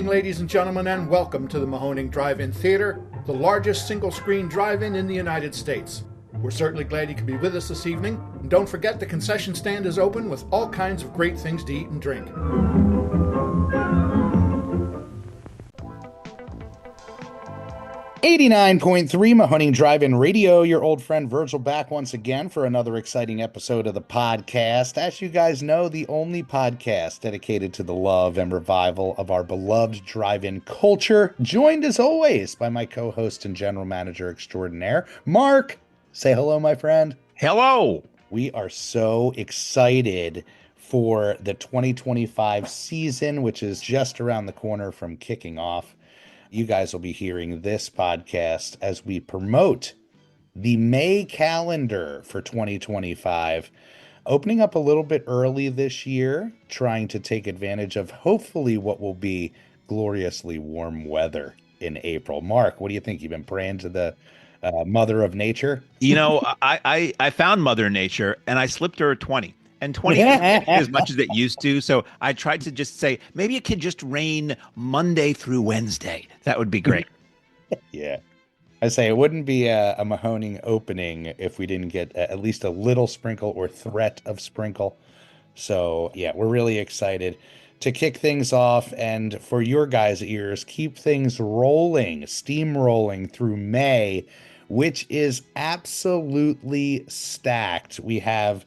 evening, ladies and gentlemen, and welcome to the Mahoning Drive-In Theater, the largest single-screen drive-in in the United States. We're certainly glad you could be with us this evening, and don't forget the concession stand is open with all kinds of great things to eat and drink. 89.3 Mahoning Drive-In Radio, your old friend Virgil back once again for another exciting episode of the podcast. As you guys know, the only podcast dedicated to the love and revival of our beloved drive-in culture, joined as always by my co-host and general manager extraordinaire, Mark. Say hello, my friend. Hello. We are so excited for the 2025 season, which is just around the corner from kicking off. You guys will be hearing this podcast as we promote the May calendar for 2025, opening up a little bit early this year, trying to take advantage of hopefully what will be gloriously warm weather in April. Mark, what do you think? You've been praying to the mother of nature? You know, I found Mother Nature and I slipped her a 20. And 20 isn't as much as it used to. So I tried to just say, maybe it could just rain Monday through Wednesday. That would be great. Yeah. I say it wouldn't be a Mahoning opening if we didn't get at least a little sprinkle or threat of sprinkle. So, yeah, we're really excited to kick things off and for your guys' ears, keep things rolling, steamrolling through May, which is absolutely stacked. We have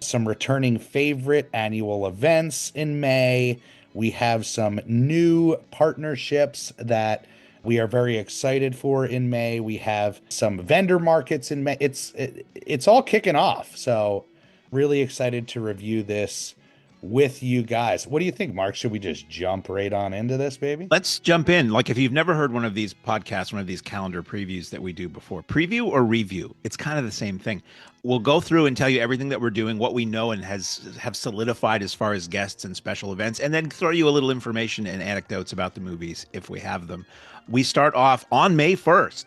some returning favorite annual events in May. We have some new partnerships that we are very excited for in May. We have some vendor markets in May. It's all kicking off. So really excited to review this with you guys. What do you think, Mark? Should we just jump right on into this, baby? Let's jump in. Like if you've never heard one of these podcasts, one of these calendar previews that we do before, preview or review, it's kind of the same thing. We'll go through and tell you everything that we're doing, what we know and have solidified as far as guests and special events, and then throw you a little information and anecdotes about the movies if we have them. We start off on May 1st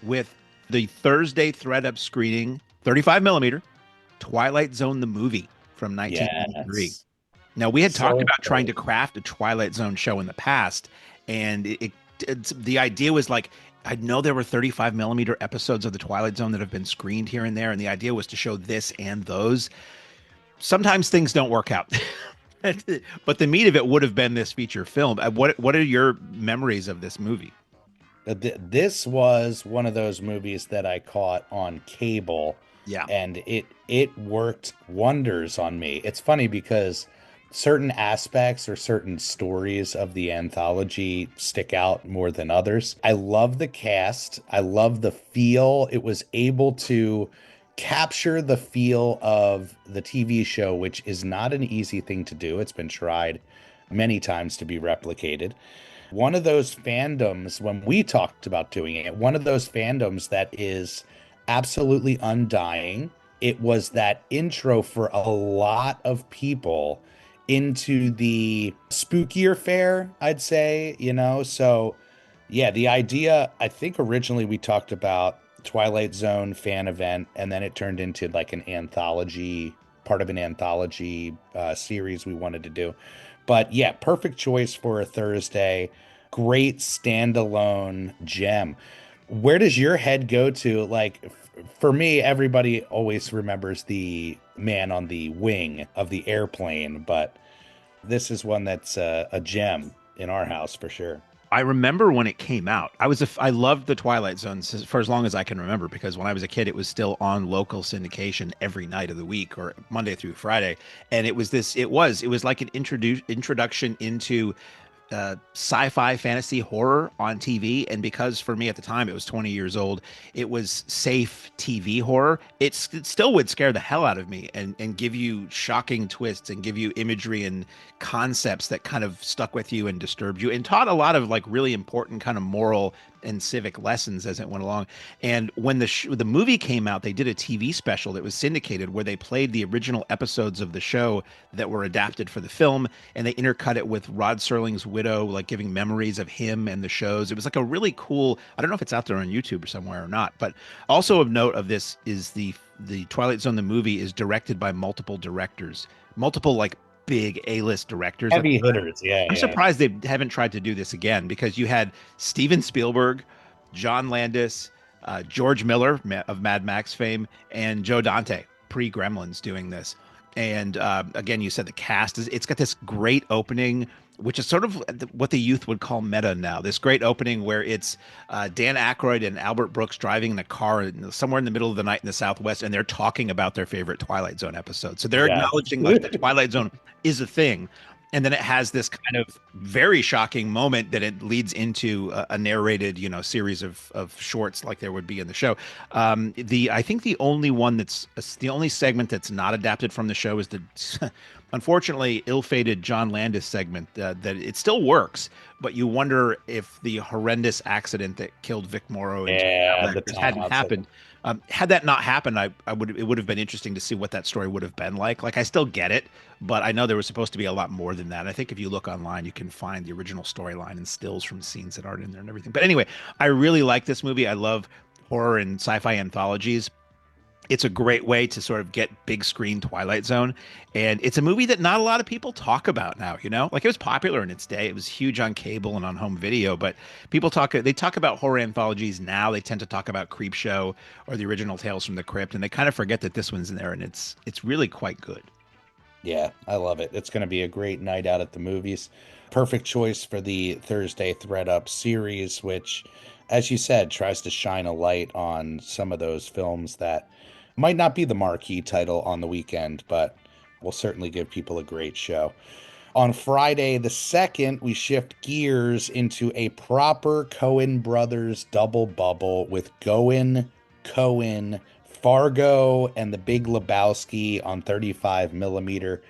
with the Thursday thread-up screening, 35 millimeter, Twilight Zone the movie from 1983. Yes. Now, we had talked about trying to craft a Twilight Zone show in the past, and the idea was like, I know there were 35 millimeter episodes of the Twilight Zone that have been screened here and there, and the idea was to show this and those. Sometimes things don't work out, but the meat of it would have been this feature film. What are your memories of this movie? This was one of those movies that I caught on cable. Yeah. And it worked wonders on me. It's funny because certain aspects or certain stories of the anthology stick out more than others. I love the cast. I love the feel. It was able to capture the feel of the TV show, which is not an easy thing to do. It's been tried many times to be replicated. One of those fandoms, when we talked about doing it, one of those fandoms that is absolutely undying. It was that intro for a lot of people into the spookier fare, I'd say, so yeah, the idea, I think originally we talked about Twilight Zone fan event, and then it turned into like an anthology, part of an anthology series we wanted to do. But yeah, perfect choice for a Thursday, great standalone gem. Where does your head go to? Like, for me, everybody always remembers the man on the wing of the airplane, but this is one that's a gem in our house for sure. I remember when it came out. I loved the Twilight Zone for as long as I can remember, because when I was a kid, it was still on local syndication every night of the week or Monday through Friday, and it was like an introduction into sci-fi fantasy horror on TV. And because for me at the time it was 20 years old, it was safe TV horror. It still would scare the hell out of me and give you shocking twists and give you imagery and concepts that kind of stuck with you and disturbed you and taught a lot of like really important kind of moral and civic lessons as it went along. And when the movie came out, they did a TV special that was syndicated where they played the original episodes of the show that were adapted for the film, and they intercut it with Rod Serling's widow, like giving memories of him and the shows. It was like a really cool, I don't know if it's out there on YouTube or somewhere or not, but also of note of this is the Twilight Zone, the movie, is directed by multiple directors, multiple like big A-list directors. Heavy hitters. Yeah, I'm yeah. surprised they haven't tried to do this again, because you had Steven Spielberg, John Landis, George Miller of Mad Max fame, and Joe Dante pre-Gremlins doing this. And again, you said the cast is, it's got this great opening, which is sort of what the youth would call meta now. This great opening where it's Dan Aykroyd and Albert Brooks driving in a car somewhere in the middle of the night in the Southwest, and they're talking about their favorite Twilight Zone episode. So they're Yes. acknowledging like the Twilight Zone is a thing. And then it has this kind of very shocking moment that it leads into a narrated, series of shorts like there would be in the show. I think the only one the only segment that's not adapted from the show is the unfortunately ill-fated John Landis segment. That it still works, but you wonder if the horrendous accident that killed Vic Morrow and hadn't happened. Had that not happened, it would have been interesting to see what that story would have been like. Like, I still get it, but I know there was supposed to be a lot more than that. I think if you look online, you can find the original storyline and stills from scenes that aren't in there and everything. But anyway, I really like this movie. I love horror and sci-fi anthologies. It's a great way to sort of get big screen Twilight Zone. And it's a movie that not a lot of people talk about now, Like, it was popular in its day. It was huge on cable and on home video, but they talk about horror anthologies now. They tend to talk about Creepshow or the original Tales from the Crypt, and they kind of forget that this one's in there, and it's really quite good. Yeah, I love it. It's going to be a great night out at the movies. Perfect choice for the Thursday Thread Up series, which, as you said, tries to shine a light on some of those films that might not be the marquee title on the weekend, but will certainly give people a great show. On Friday the 2nd, we shift gears into a proper Coen Brothers double bubble with Coen, Fargo, and The Big Lebowski on 35 millimeter.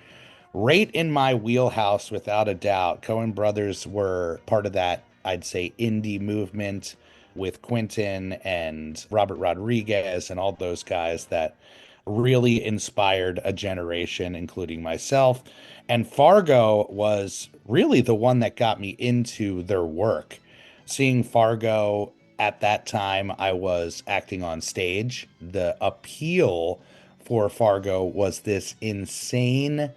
Right in my wheelhouse, without a doubt. Coen Brothers were part of that, I'd say, indie movement with Quentin and Robert Rodriguez and all those guys that really inspired a generation, including myself. And Fargo was really the one that got me into their work. Seeing Fargo at that time, I was acting on stage. The appeal for Fargo was this insane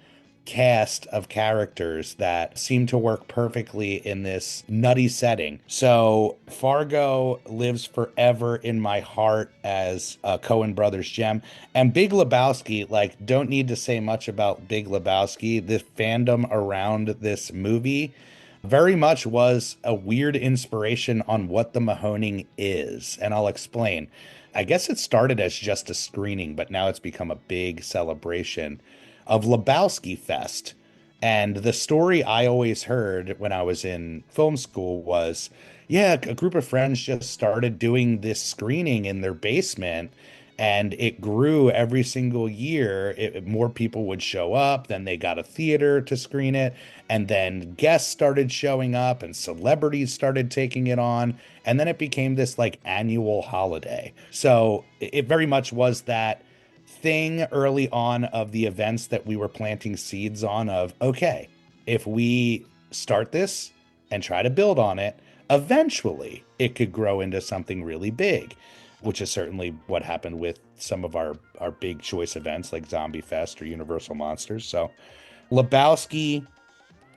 cast of characters that seem to work perfectly in this nutty setting. So Fargo lives forever in my heart as a Coen Brothers gem. And Big Lebowski, like, don't need to say much about Big Lebowski. The fandom around this movie very much was a weird inspiration on what the Mahoning is. And I'll explain. I guess it started as just a screening, but now it's become a big celebration of Lebowski Fest. And the story I always heard when I was in film school was, yeah, a group of friends just started doing this screening in their basement, and it grew every single year. More people would show up, then they got a theater to screen it, and then guests started showing up and celebrities started taking it on, and then it became this like annual holiday. So it very much was that thing early on of the events that we were planting seeds on of, okay, if we start this and try to build on it, eventually it could grow into something really big, which is certainly what happened with some of our big choice events like Zombie Fest or Universal Monsters. So Lebowski,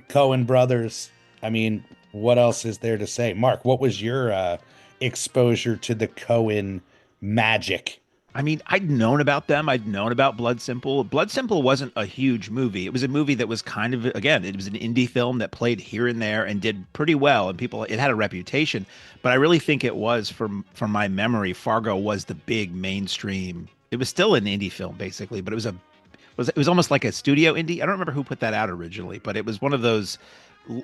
Coen Brothers, I mean, what else is there to say? Mark, what was your exposure to the Coen magic? I mean, I'd known about them. I'd known about Blood Simple. Blood Simple wasn't a huge movie. It was a movie that was kind of, again, it was an indie film that played here and there and did pretty well. And it had a reputation. But I really think it was, from my memory, Fargo was the big mainstream. It was still an indie film, basically, but it was almost like a studio indie. I don't remember who put that out originally, but it was one of those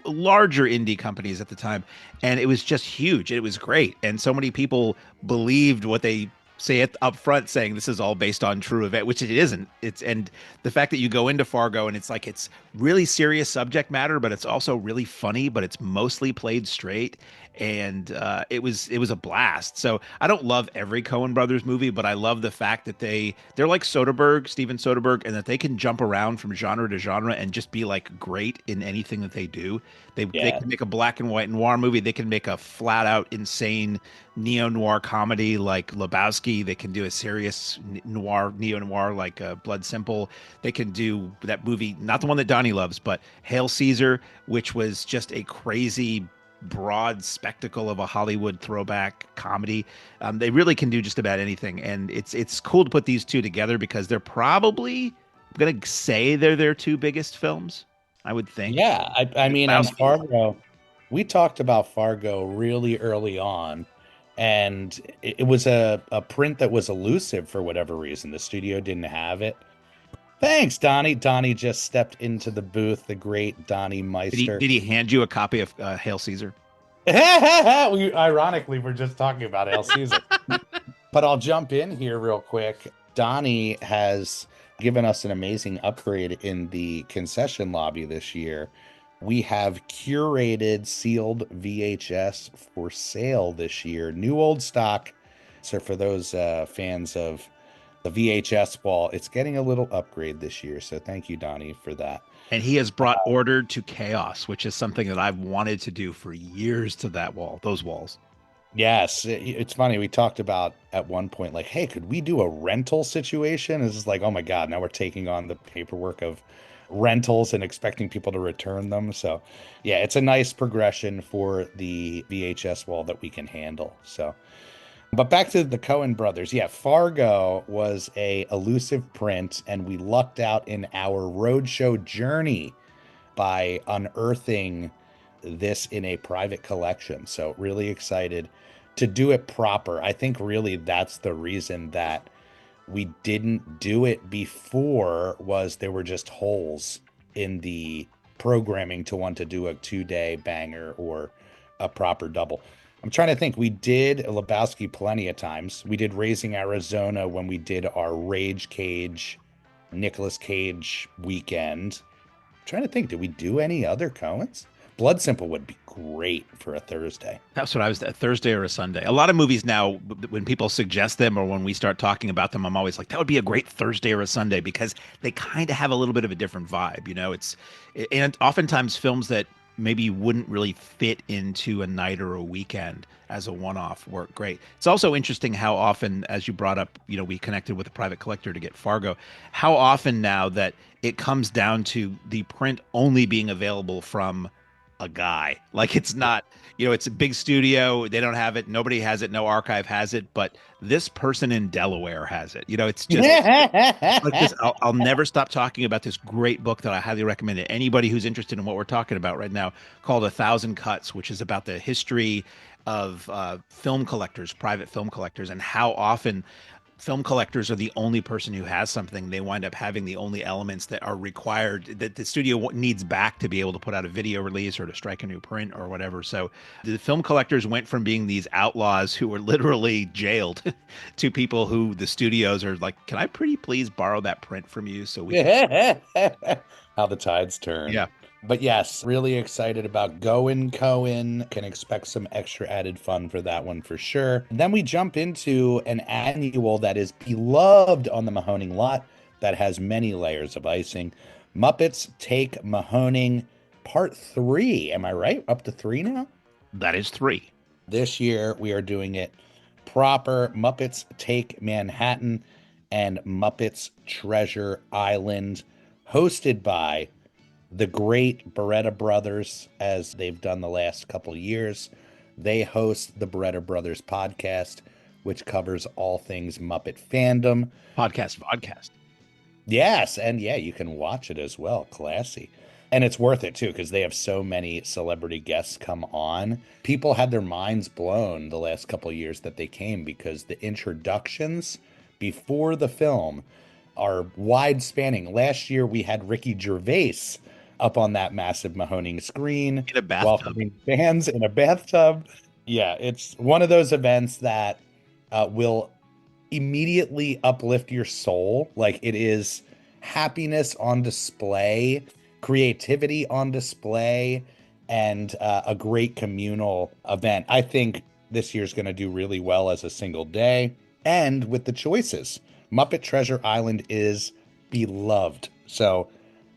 larger indie companies at the time. And it was just huge. It was great. And so many people believed what they say it up front, saying this is all based on true event, which it isn't. And the fact that you go into Fargo and it's like, it's really serious subject matter, but it's also really funny, but it's mostly played straight. And it was a blast. So I don't love every Coen Brothers movie, but I love the fact that they're like Steven Soderbergh, and that they can jump around from genre to genre and just be like great in anything that they do. They can make a black and white noir movie. They can make a flat out insane neo-noir comedy like Lebowski. Lebowski. They can do a serious noir, neo-noir like Blood Simple. They can do that movie, not the one that Donnie loves, but Hail Caesar, which was just a crazy broad spectacle of a Hollywood throwback comedy. They really can do just about anything, and it's cool to put these two together because they're probably, I'm gonna say, they're their two biggest films, I would think. Yeah, I mean, and Lebowski. Fargo, we talked about Fargo really early on, and it was a print that was elusive for whatever reason. The studio didn't have it. Thanks, Donnie. Donnie just stepped into the booth, the great Donnie Meister. Did he hand you a copy of Hail Caesar? Ironically, we're just talking about El Caesar. But I'll jump in here real quick. Donnie has given us an amazing upgrade in the concession lobby this year. We have curated sealed VHS for sale this year. New old stock. So for those fans of the VHS wall, it's getting a little upgrade this year. So thank you, Donnie, for that. And he has brought order to chaos, which is something that I've wanted to do for years to those walls. Yes, it's funny. We talked about at one point, like, hey, could we do a rental situation? It's just like, oh my God, now we're taking on the paperwork of rentals and expecting people to return them. So, yeah, it's a nice progression for the VHS wall that we can handle. So, but back to the Coen brothers. Yeah, Fargo was a elusive print, and we lucked out in our roadshow journey by unearthing this in a private collection. So really excited to do it proper. I think really that's the reason that we didn't do it before, was there were just holes in the programming to want to do a 2-day banger or a proper double. I'm trying to think. We did Lebowski plenty of times. We did Raising Arizona when we did our Rage Cage, Nicolas Cage weekend. I'm trying to think, did we do any other Coens? Blood Simple would be great for a Thursday. That's what I was, a Thursday or a Sunday. A lot of movies now, when people suggest them or when we start talking about them, I'm always like, that would be a great Thursday or a Sunday, because they kind of have a little bit of a different vibe, you know. And oftentimes films that maybe wouldn't really fit into a night or a weekend as a one-off work great. It's also interesting how often, as you brought up, you know, we connected with a private collector to get Fargo, how often now that it comes down to the print only being available from a guy. Like, it's not, you know, it's a big studio, they don't have it, nobody has it, no archive has it, but this person in Delaware has it. You know, it's just like this. I'll never stop talking about this great book that I highly recommend to anybody who's interested in what we're talking about right now, called 1,000 Cuts, which is about the history of film collectors, private film collectors, and how often film collectors are the only person who has something. They wind up having the only elements that are required, that the studio needs back to be able to put out a video release or to strike a new print or whatever. So the film collectors went from being these outlaws who were literally jailed to people who the studios are like, can I pretty please borrow that print from you so we can... How the tides turn. Yeah. But yes, really excited about Going Coen. Can expect some extra added fun for that one for sure. And then we jump into an annual that is beloved on the Mahoning lot, that has many layers of icing. Muppets Take Mahoning Part 3. Am I right? Up to 3 now? That is 3. This year we are doing it proper. Muppets Take Manhattan and Muppets Treasure Island, hosted by the great Beretta Brothers, as they've done the last couple of years. They host the Beretta Brothers podcast, which covers all things Muppet fandom. Podcast. Yes, and yeah, you can watch it as well. Classy. And it's worth it, too, because they have so many celebrity guests come on. People had their minds blown the last couple of years that they came, because the introductions before the film are wide-spanning. Last year, we had Ricky Gervais up on that massive Mahoning screen. In a bathtub. Welcoming fans in a bathtub. Yeah, it's one of those events that will immediately uplift your soul. Like, it is happiness on display, creativity on display, and a great communal event. I think this year's going to do really well as a single day. And with the choices, Muppet Treasure Island is beloved. So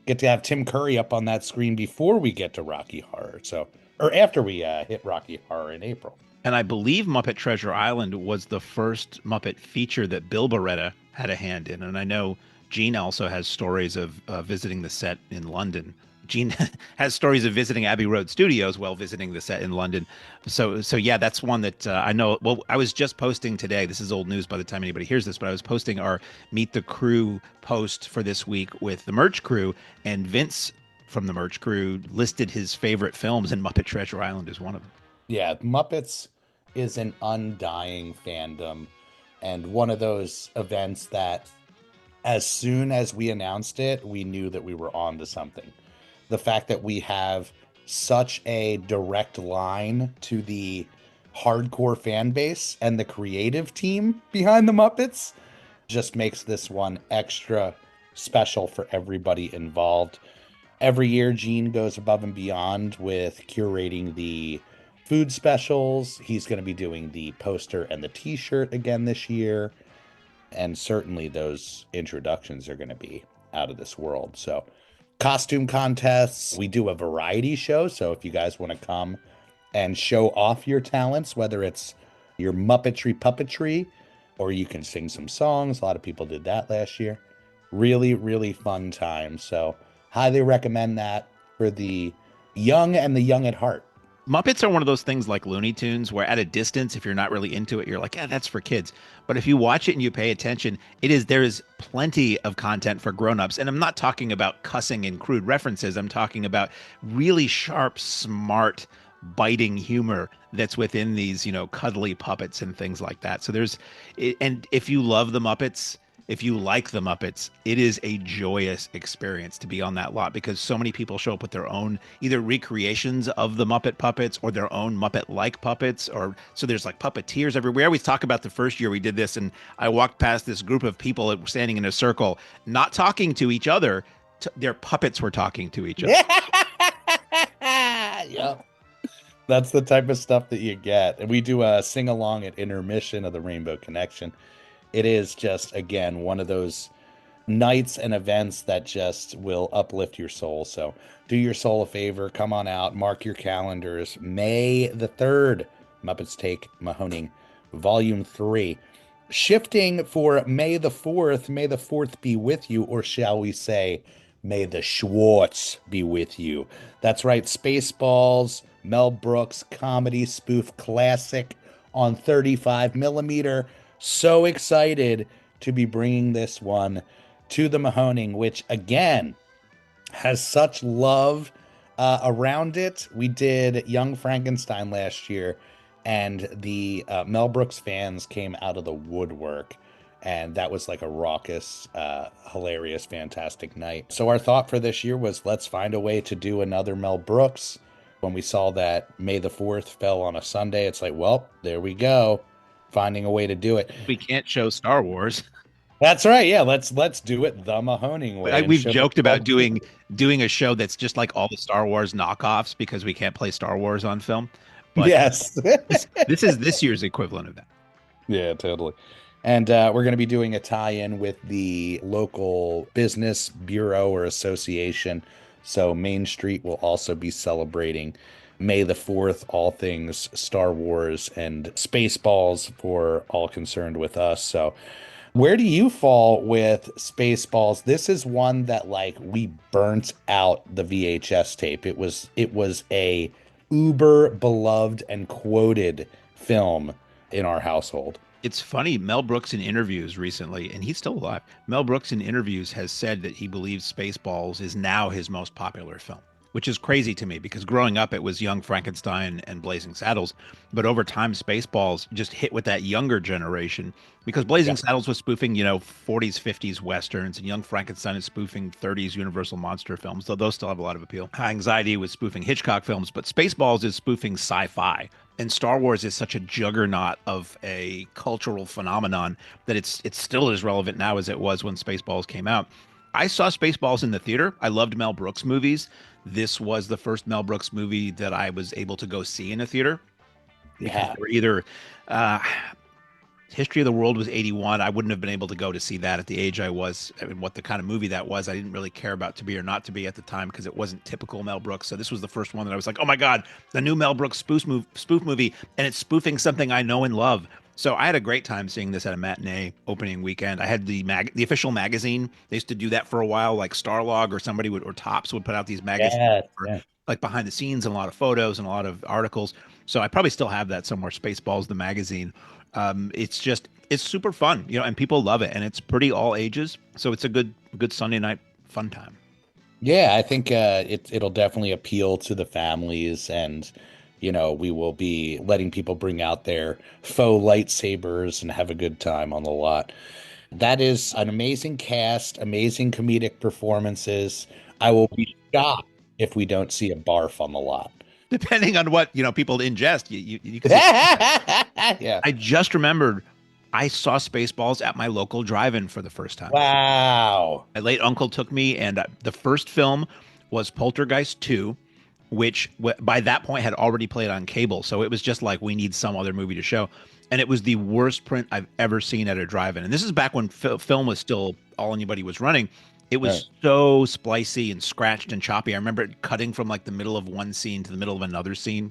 get to have Tim Curry up on that screen before we get to Rocky Horror. So, or after we hit Rocky Horror in April. And I believe Muppet Treasure Island was the first Muppet feature that Bill Barretta had a hand in. And I know Gene also has stories of visiting the set in London. Gene has stories of visiting Abbey Road Studios while visiting the set in London. So yeah, that's one that I know. Well, I was just posting today. This is old news by the time anybody hears this, but I was posting our Meet the Crew post for this week with the merch crew, and Vince from the merch crew listed his favorite films, and Muppet Treasure Island is one of them. Yeah, Muppets is an undying fandom and one of those events that as soon as we announced it, we knew that we were on to something. The fact that we have such a direct line to the hardcore fan base and the creative team behind the Muppets just makes this one extra special for everybody involved. Every year, Gene goes above and beyond with curating the food specials. He's going to be doing the poster and the t-shirt again this year. And certainly those introductions are going to be out of this world. So costume contests, we do a variety show. So if you guys want to come and show off your talents, whether it's your Muppetry puppetry, or you can sing some songs. A lot of people did that last year. Really, really fun time. So highly recommend that for the young and the young at heart. Muppets are one of those things like Looney Tunes where at a distance, if you're not really into it, you're like, yeah, that's for kids. But if you watch it and you pay attention, there is plenty of content for grown-ups. And I'm not talking about cussing and crude references. I'm talking about really sharp, smart, biting humor that's within these, cuddly puppets and things like that. And if you love the Muppets, if you like the Muppets, it is a joyous experience to be on that lot because so many people show up with their own either recreations of the Muppet puppets or their own Muppet-like puppets. So there's like puppeteers everywhere. We always talk about the first year we did this, and I walked past this group of people standing in a circle, not talking to each other. Their puppets were talking to each other. Yep. That's the type of stuff that you get. And we do a sing-along at intermission of the Rainbow Connection. It is just, again, one of those nights and events that just will uplift your soul. So do your soul a favor. Come on out. Mark your calendars. May the 3rd, Muppets Take Mahoning, Volume 3. Shifting for May the 4th. May the 4th be with you, or shall we say, may the Schwartz be with you. That's right. Spaceballs, Mel Brooks comedy spoof classic on 35 millimeter. So excited to be bringing this one to the Mahoning, which again has such love around it. We did Young Frankenstein last year, and the Mel Brooks fans came out of the woodwork, and that was like a raucous, hilarious, fantastic night. So our thought for this year was, let's find a way to do another Mel Brooks. When we saw that May the 4th fell on a Sunday, it's like, well, there we go. Finding a way to do it. We can't show Star Wars. That's right. Yeah, let's do it the Mahoning way. We've joked about doing a show that's just like all the Star Wars knockoffs because we can't play Star Wars on film. But yes, this is this year's equivalent of that. Yeah, totally. And we're going to be doing a tie-in with the local business bureau or association. So Main Street will also be celebrating May the 4th, all things Star Wars and Spaceballs for all concerned with us. So where do you fall with Spaceballs? This is one that like we burnt out the VHS tape. It was a uber beloved and quoted film in our household. It's funny, Mel Brooks in interviews recently, and he's still alive. Mel Brooks in interviews has said that he believes Spaceballs is now his most popular film, which is crazy to me because growing up, it was Young Frankenstein and Blazing Saddles. But over time, Spaceballs just hit with that younger generation because Blazing Saddles was spoofing, 40s, 50s Westerns, and Young Frankenstein is spoofing 30s Universal monster films, though those still have a lot of appeal. High Anxiety was spoofing Hitchcock films, but Spaceballs is spoofing sci-fi. And Star Wars is such a juggernaut of a cultural phenomenon that it's still as relevant now as it was when Spaceballs came out. I saw Spaceballs in the theater. I loved Mel Brooks movies. This was the first Mel Brooks movie that I was able to go see in a theater. Yeah. Either History of the World was 81. I wouldn't have been able to go to see that at the age I was, and what the kind of movie that was. I didn't really care about To Be or Not to Be at the time because it wasn't typical Mel Brooks. So this was the first one that I was like, oh my God, the new Mel Brooks spoof movie, and it's spoofing something I know and love. So I had a great time seeing this at a matinee opening weekend. I had the official magazine. They used to do that for a while, like Starlog or somebody would, or Tops would put out these magazines Yes, for, yeah. like behind the scenes and a lot of photos and a lot of articles. So I probably still have that somewhere, Spaceballs the magazine. It's super fun, and people love it, and it's pretty all ages. So it's a good Sunday night fun time. Yeah, I think it'll definitely appeal to the families, and we will be letting people bring out their faux lightsabers and have a good time on the lot. That is an amazing cast, amazing comedic performances. I will be shocked if we don't see a barf on the lot. Depending on what people ingest, you can see. Yeah. I just remembered I saw Spaceballs at my local drive-in for the first time. Wow. My late uncle took me, and the first film was Poltergeist 2, which by that point had already played on cable. So it was just like, we need some other movie to show. And it was the worst print I've ever seen at a drive-in. And this is back when film was still all anybody was running. It was so splicey and scratched and choppy. I remember it cutting from like the middle of one scene to the middle of another scene.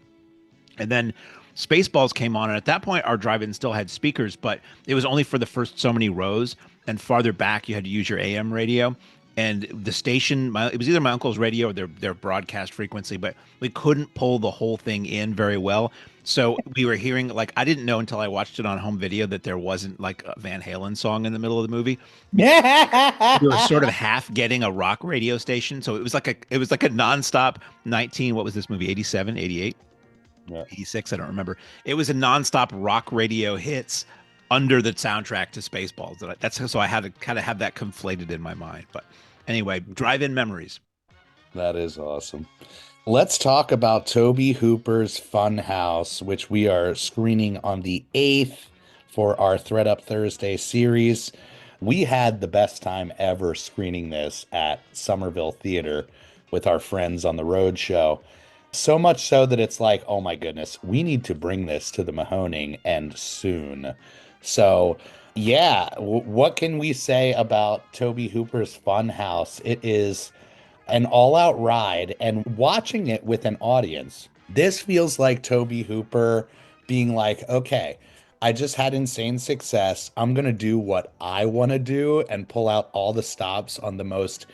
And then Spaceballs came on, and at that point, our drive-in still had speakers, but it was only for the first so many rows. And farther back, you had to use your AM radio. And the station, it was either my uncle's radio or their broadcast frequency, but we couldn't pull the whole thing in very well. So we were hearing, like, I didn't know until I watched it on home video that there wasn't like a Van Halen song in the middle of the movie. We were sort of half getting a rock radio station. So it was like a nonstop 19, what was this movie? 87, 88? Yeah. 86, I don't remember. It was a nonstop rock radio hits under the soundtrack to Spaceballs. So I had to kind of have that conflated in my mind. But anyway, drive-in memories. That is awesome. Let's talk about Tobe Hooper's Funhouse, which we are screening on the 8th for our Thread Up Thursday series. We had the best time ever screening this at Somerville Theater with our friends on the road show. So much so that it's like, oh my goodness, we need to bring this to the Mahoning, and soon. So, yeah, what can we say about Tobe Hooper's Funhouse? It is an all-out ride, and watching it with an audience, this feels like Tobe Hooper being like, okay, I just had insane success. I'm going to do what I want to do and pull out all the stops on the most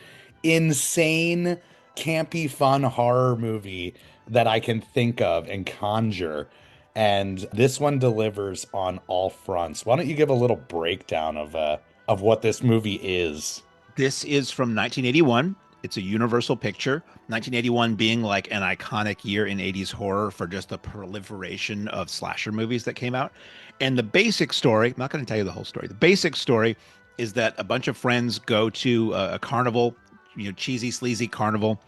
insane, campy, fun horror movie that I can think of and conjure. And this one delivers on all fronts. Why don't you give a little breakdown of what this movie is? This is from 1981. It's a Universal picture. 1981 being like an iconic year in 80s horror for just the proliferation of slasher movies that came out. And the basic story, I'm not going to tell you the whole story. The basic story is that a bunch of friends go to a carnival, cheesy, sleazy carnival.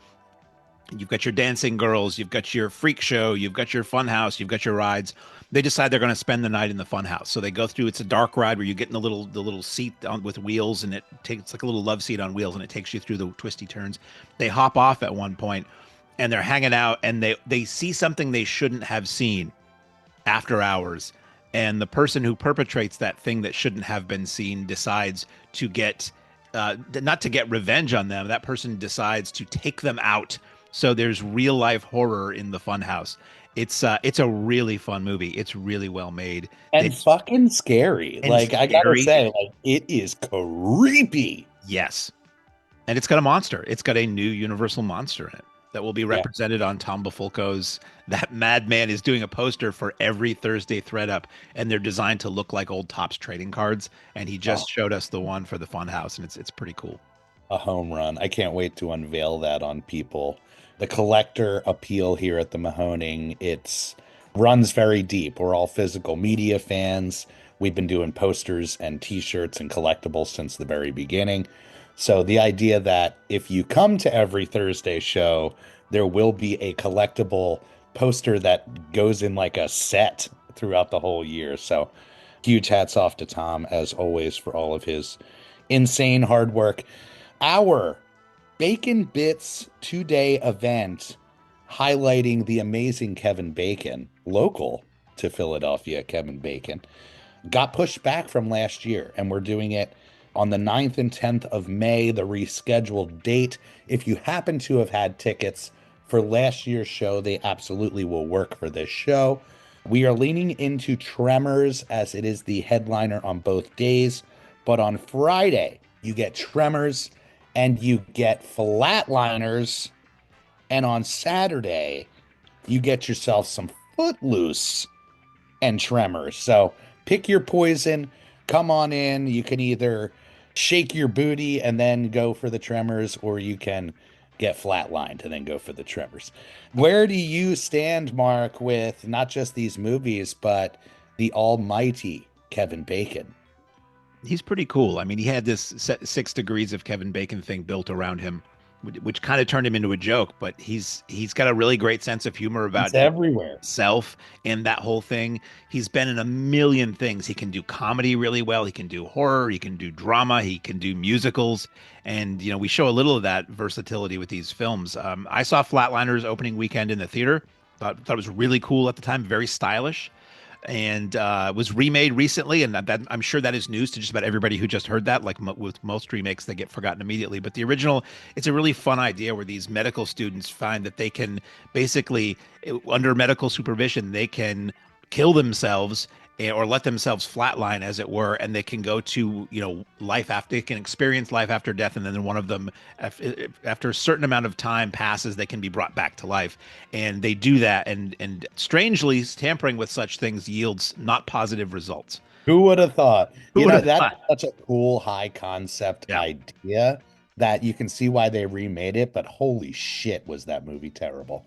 You've got your dancing girls, you've got your freak show, you've got your fun house, you've got your rides. They decide they're going to spend the night in the fun house. So they go through, it's a dark ride where you get in the little seat with wheels, and it's like a little love seat on wheels, and it takes you through the twisty turns. They hop off at one point, and they're hanging out, and they see something they shouldn't have seen after hours. And the person who perpetrates that thing that shouldn't have been seen decides to get, not to get revenge on them. That person decides to take them out. So there's real life horror in the Funhouse. It's a really fun movie. It's really well made. And it's fucking scary. Like, I gotta say, like, it is creepy. Yes. And it's got a monster. It's got a new Universal monster in it that will be represented on Tom Bafulco's That Madman is doing a poster for every Thursday Thread Up, and they're designed to look like old Topps trading cards. And he just showed us the one for the Funhouse, and it's pretty cool. A home run. I can't wait to unveil that on people. The collector appeal here at the Mahoning, it's runs very deep. We're all physical media fans. We've been doing posters and t-shirts and collectibles since the very beginning. So the idea that if you come to every Thursday show, there will be a collectible poster that goes in like a set throughout the whole year. So huge hats off to Tom, as always, for all of his insane hard work. Our Bacon Bits 2-day event highlighting the amazing Kevin Bacon, local to Philadelphia, Kevin Bacon. got pushed back from last year, and we're doing it on the 9th and 10th of May, the rescheduled date. If you happen to have had tickets for last year's show, they absolutely will work for this show. We are leaning into Tremors as it is the headliner on both days. But on Friday, you get Tremors and you get Flatliners. And on Saturday, you get yourself some Footloose and Tremors. So pick your poison. Come on in. You can either shake your booty and then go for the Tremors, or you can get flatlined and then go for the Tremors. Where do you stand, Mark, with not just these movies, but the almighty Kevin Bacon? He's pretty cool. I mean, he had this 6 degrees of Kevin Bacon thing built around him, which kind of turned him into a joke. But he's got a really great sense of humor about It's everywhere. himself and that whole thing. He's been in a million things. He can do comedy really well. He can do horror. He can do drama. He can do musicals. And we show a little of that versatility with these films. I saw Flatliners opening weekend in the theater. Thought it was really cool at the time. Very stylish. And was remade recently, and that I'm sure that is news to just about everybody who just heard that. Like with most remakes, they get forgotten immediately. But the original, it's a really fun idea where these medical students find that they can basically, under medical supervision, they can kill themselves or let themselves flatline, as it were, and they can go to life after, they can experience life after death, and then one of them, after a certain amount of time passes, they can be brought back to life, and they do that, and strangely, tampering with such things yields not positive results. Who would have thought? Who would have That's thought? such a cool high concept Yeah. idea that you can see why they remade it, but holy shit, was that movie terrible.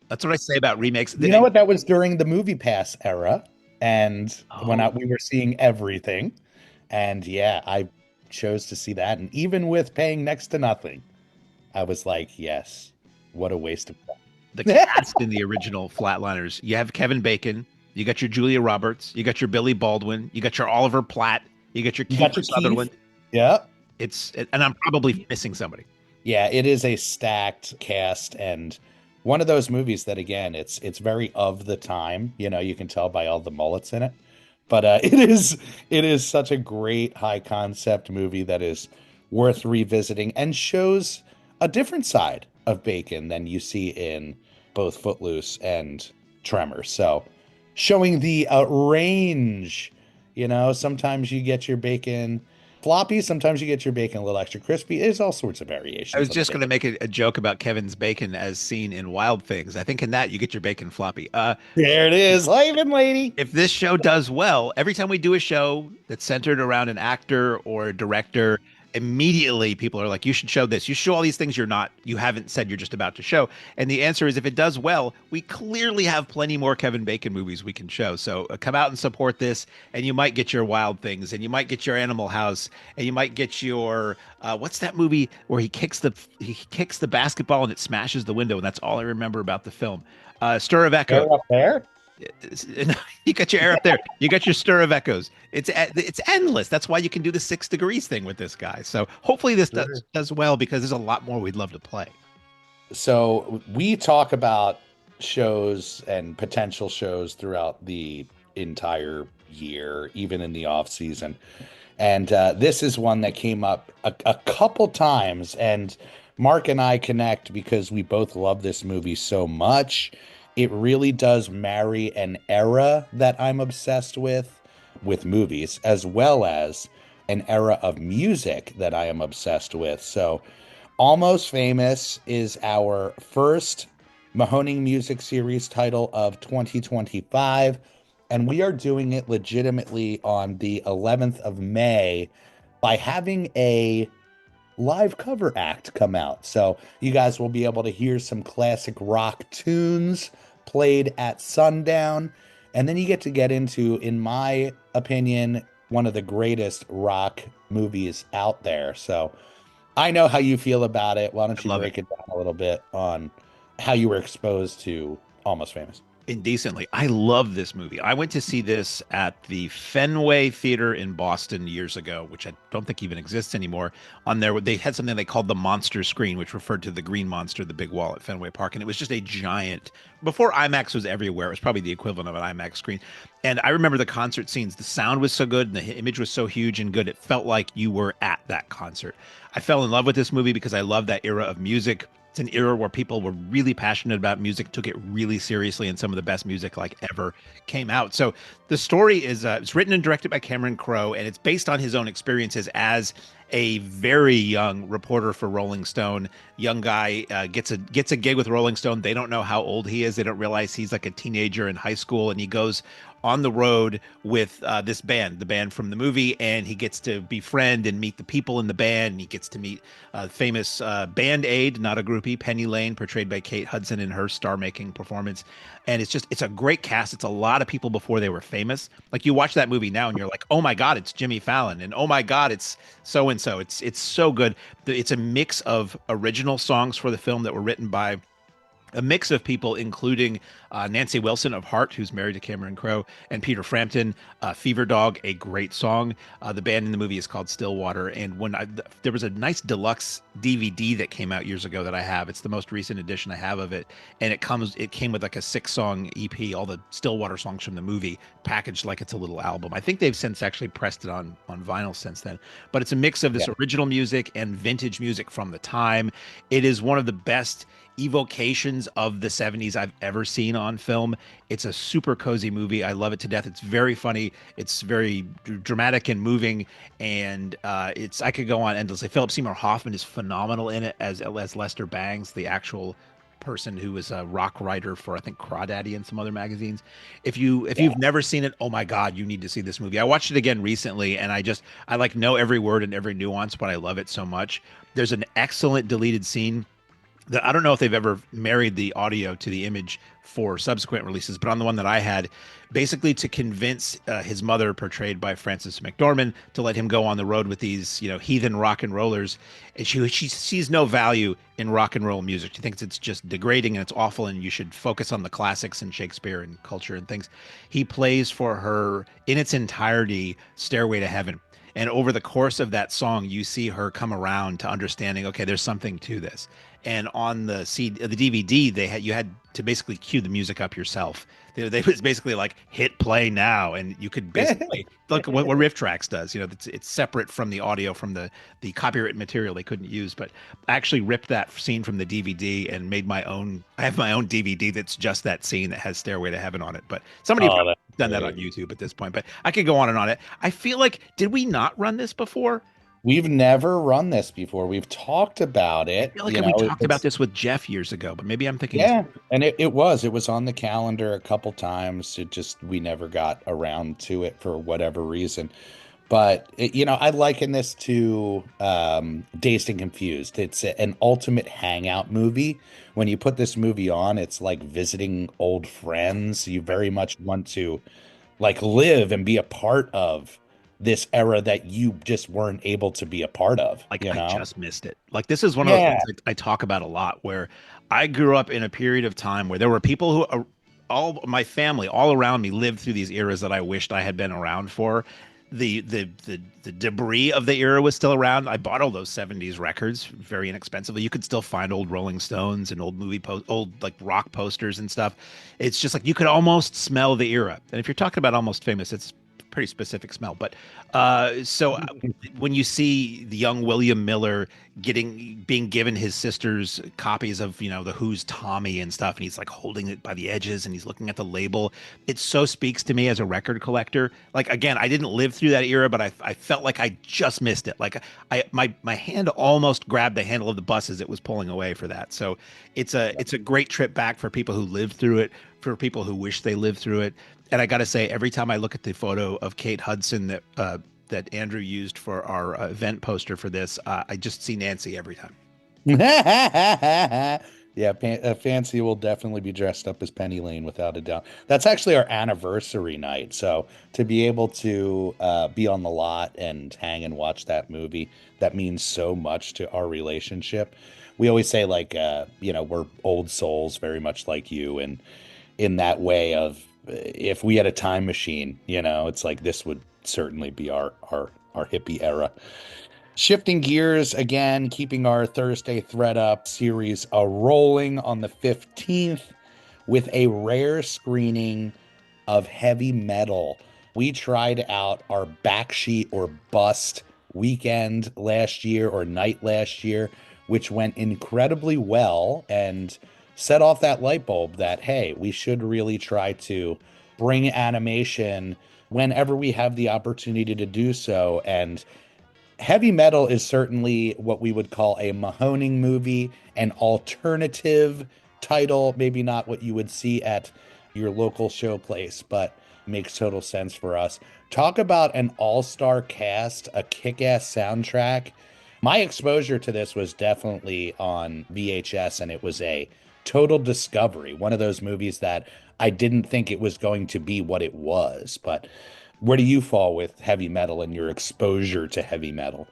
That's what I say about remakes. You know what? That was during the Movie Pass era, and when we were seeing everything, and yeah, I chose to see that, and even with paying next to nothing, I was like, yes, what a waste of time. The cast in the original Flatliners, you have Kevin Bacon, you got your Julia Roberts, you got your Billy Baldwin, you got your Oliver Platt, you got your Kiefer Sutherland. Yeah. And I'm probably missing somebody. Yeah, it is a stacked cast, and one of those movies that, again, it's very of the time. You can tell by all the mullets in it, but it is such a great high concept movie that is worth revisiting and shows a different side of Bacon than you see in both Footloose and Tremors. So showing the range, sometimes you get your bacon floppy, sometimes you get your bacon a little extra crispy. There's all sorts of variations. I was just going to make a joke about Kevin's bacon as seen in Wild Things. I think in that you get your bacon floppy. There it is, Lehighton lady. If this show does well, every time we do a show that's centered around an actor or a director, immediately people are like, you should show this. You show all these things you haven't said you're just about to show. And the answer is, if it does well, we clearly have plenty more Kevin Bacon movies we can show. So come out and support this, and you might get your Wild Things, and you might get your Animal House, and you might get your what's that movie where he kicks the basketball and it smashes the window, and that's all I remember about the film. Stir of Echoes. Up there. You got your air up there. You got your Stir of Echoes. It's endless. That's why you can do the 6 degrees thing with this guy. So hopefully this does well, because there's a lot more we'd love to play. So we talk about shows and potential shows throughout the entire year, even in the off season. And this is one that came up a couple times, and Mark and I connect because we both love this movie so much. It really does marry an era that I'm obsessed with movies, as well as an era of music that I am obsessed with. So Almost Famous is our first Mahoning music series title of 2025, and we are doing it legitimately on the 11th of May by having a live cover act come out. So you guys will be able to hear some classic rock tunes played at sundown, and then you get into, in my opinion, one of the greatest rock movies out there. So I know how you feel about it. Why don't you break it down a little bit on how you were exposed to Almost Famous? Indecently. I love this movie. I went to see this at the Fenway Theater in Boston years ago, which I don't think even exists anymore. On there, they had something they called the monster screen, which referred to the green monster, the big wall at Fenway Park. And it was just a giant, before IMAX was everywhere, it was probably the equivalent of an IMAX screen. And I remember the concert scenes. The sound was so good and the image was so huge and good. It felt like you were at that concert. I fell in love with this movie because I love that era of music. It's an era where people were really passionate about music, took it really seriously, and some of the best music like ever came out. So the story is it's written and directed by Cameron Crowe, and it's based on his own experiences as a very young reporter for Rolling Stone. Young guy gets a gig with Rolling Stone. They don't know how old he is. They don't realize he's like a teenager in high school, and he goes on the road with this band, the band from the movie, and he gets to befriend and meet the people in the band. And he gets to meet famous band aid, not a groupie, Penny Lane, portrayed by Kate Hudson in her star-making performance. And it's a great cast. It's a lot of people before they were famous. Like you watch that movie now and you're like, oh my God, it's Jimmy Fallon. And oh my God, it's so-and-so. It's so good. It's a mix of original songs for the film that were written by a mix of people, including Nancy Wilson of Heart, who's married to Cameron Crowe, and Peter Frampton. Fever Dog, a great song. The band in the movie is called Stillwater. And there was a nice deluxe DVD that came out years ago that I have. It's the most recent edition I have of it, and it came with like a 6-song EP, all the Stillwater songs from the movie, packaged like it's a little album. I think they've since actually pressed it on vinyl since then. But it's a mix of this original music and vintage music from the time. It is one of the best evocations of the 70s I've ever seen on film. It's a super cozy movie. I love it to death. It's very funny. It's very dramatic and moving, and I could go on endlessly. Philip Seymour Hoffman is phenomenal in it as Lester Bangs, the actual person who was a rock writer for I think Crawdaddy and some other magazines. If you've never seen it, oh my God, you need to see this movie. I watched it again recently, and I like know every word and every nuance, but I love it so much. There's an excellent deleted scene that I don't know if they've ever married the audio to the image for subsequent releases, but on the one that I had, basically to convince his mother, portrayed by Frances McDormand, to let him go on the road with these, heathen rock and rollers. And she sees no value in rock and roll music. She thinks it's just degrading and it's awful, and you should focus on the classics and Shakespeare and culture and things. He plays for her in its entirety Stairway to Heaven. And over the course of that song, you see her come around to understanding, okay, there's something to this. And on the DVD, you had to basically cue the music up yourself. They was basically like hit play now, and you could basically look what Riff Tracks does. It's separate from the audio from the copyright material they couldn't use. But I actually ripped that scene from the DVD and made my own. I have my own DVD that's just that scene that has Stairway to Heaven on it. But somebody done that on YouTube at this point. But I could go on and on it. I feel like, did we not run this before? We've never run this before. We've talked about it. I feel like we talked about this with Jeff years ago, but maybe I'm thinking. Yeah, and it was on the calendar a couple times. We never got around to it for whatever reason. But I liken this to Dazed and Confused. It's an ultimate hangout movie. When you put this movie on, it's like visiting old friends. You very much want to like live and be a part of this era that you just weren't able to be a part of. I just missed it. Like, this is one of the things I talk about a lot, where I grew up in a period of time where there were people who all my family all around me lived through these eras that I wished I had been around for. The debris of the era was still around. I bought all those 70s records very inexpensively. You could still find old Rolling Stones and old old like rock posters and stuff. It's just like you could almost smell the era. And if you're talking about Almost Famous, it's pretty specific smell. But when you see the young William Miller being given his sister's copies of the Who's Tommy and stuff, and he's like holding it by the edges and he's looking at the label, it so speaks to me as a record collector. Like, again, I didn't live through that era, but I felt like I just missed it. Like my hand almost grabbed the handle of the bus as it was pulling away for that. So it's a great trip back for people who lived through it, for people who wish they lived through it. And I got to say, every time I look at the photo of Kate Hudson that Andrew used for our event poster for this, I just see Nancy every time. Yeah, Fancy will definitely be dressed up as Penny Lane without a doubt. That's actually our anniversary night. So to be able to be on the lot and hang and watch that movie, that means so much to our relationship. We always say, like, we're old souls, very much like you. And in that way of if we had a time machine, it's like this would certainly be our hippie era. Shifting gears again, keeping our Thursday Thread Up series rolling on the 15th with a rare screening of Heavy Metal. We tried out our backsheet or bust weekend last year or night last year, which went incredibly well and set off that light bulb that, hey, we should really try to bring animation whenever we have the opportunity to do so. And Heavy Metal is certainly what we would call a Mahoning movie, an alternative title, maybe not what you would see at your local showplace, but makes total sense for us. Talk about an all-star cast, a kick-ass soundtrack. My exposure to this was definitely on VHS, and it was a total discovery. One of those movies that I didn't think it was going to be what it was, but where do you fall with Heavy Metal and your exposure to Heavy Metal?